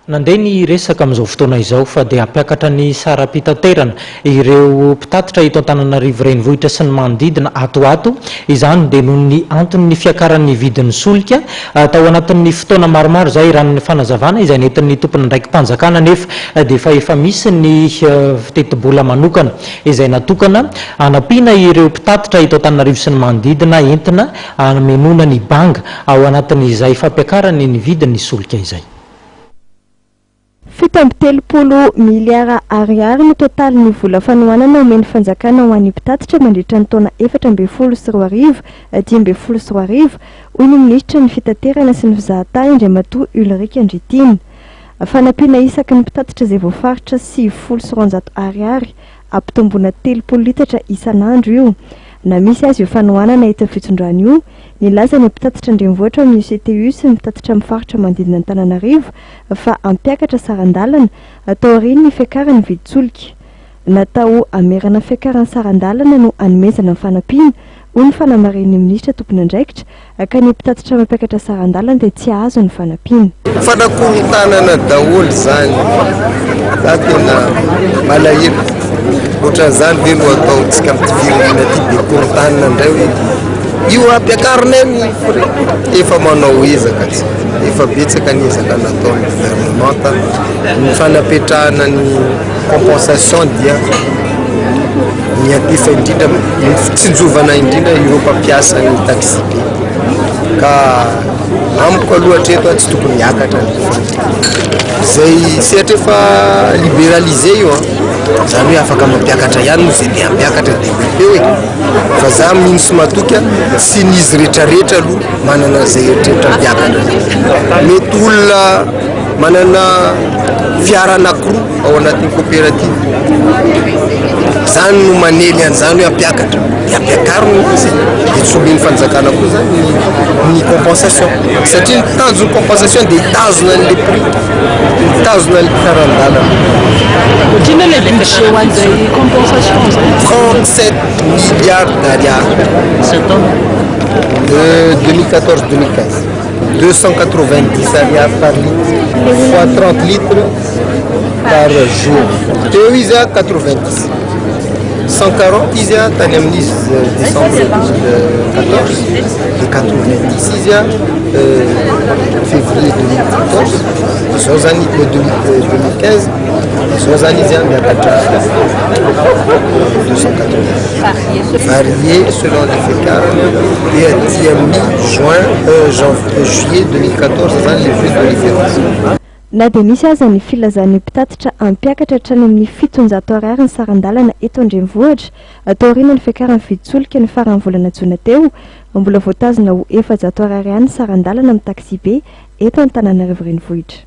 Nandeha ny resaka amin'izao fotoana izao fa dia hampiakatra ny saram-pitaterana ireo mpitatitra eto Antananarivo renivohitra sy ny manodidina ato izany dia noho ny antony fiakaran'ny vidin'ny solika tao anatin'ny fotoana maromaro izay ranon'ny fanazavana izay nentin'ny tompony ndraiky mpanjakana nefa dia efa misy ny teti-bola manokana izay natokana hanampiana ireo mpitatitra eto Antananarivo sy ny manodidina entina hamenona ny banga ao anatin'izay fampiakarany ny vidin'ny solika izay. 7 miliara ariary no totalin'ny vola fanohanana omeny fanjakana ho an'ny mpitatitra mandritra ny taona 2024 2025 hoy ny minisitra ny fitaterana sy ny fizahatany Andriamatoa Ulrika Andritiny. Fanampiana isaky ny mpitatitra izay voafaritra 700 ariary ampitomboana 3 litatra isan'andro io. Na misy azy io fanohanana eto fitsindrany io, nilaza ny mpitatitra andrenivohitra amin'ny CTU sy ny mpitatitra mifaritra manodidina Antananarivo fa ampiakatra sarandalana atao aoriana ny fiakarany viditsolika. Natao amerana fiakarany sarandalana no anomezana ny fanampiana hoy ny fanamarin'ny minisitra tompony andraikitra ka ny mpitatitra mampiakatra sarandalana dia tsy azo ny fanampiana. Fanakorontanana daholo zany za tena malahelo ohatran'izany ve no ataontsika ampidirana ty de korontanana indray hoe io ampiakarina ny efa manao ezaka tsy efa betsaka ny ezaka nataon'ny gouvernemanta ny fanapetrahana ny compensation dia ny atefa indrindra tsinjovana indrindra ireo mpampiasa ny taxi be ka amiko aloha hatreto tsy tokony miakatra zay sehatra efa libéralisé io zany hoe afaka mampiakatra ihany no zay dia ampiakatra dia hoe fa za mino sy matoka sy nizy rehetrarehetra aloha manana zay rehetrarehetra mpiakatra mety olona manana fiara anankiroa ao anatin'ny coopérative zany no manely an'izany hoe ampiakatra ampiakarina izy dia tsy omeny fanjakana koa zany ny compensation satria ny tanjony compensation dia hitazona an'le prix hitazona ny sarandalana. Otrina le budget ho an'izay compensation 37 milliards d'ariary de 2014-2015 290 ariary par litre fois 30 litres par jour teo izy a 90 140 izy a tany amin'ny décembre 2014 de 90 izy a février 2014 izao zany 2015 izao zany izy a miakatra 280 varié selon les fiakarany dia aty amin'ny juillet 2014 zany le plus de référence. Na dia misy aza ny filazan'ny mpitatitra ampiakatra hatrany amin'ny 700 ariary ny sarandalana eto andrenivohitra atao aoriana ny fiakarany viditsolika ny farany volana jona teo mbola voatazona ho 400 ariary ihany sarandalana amin'ny taxi be eto Antananarivo renivohitra.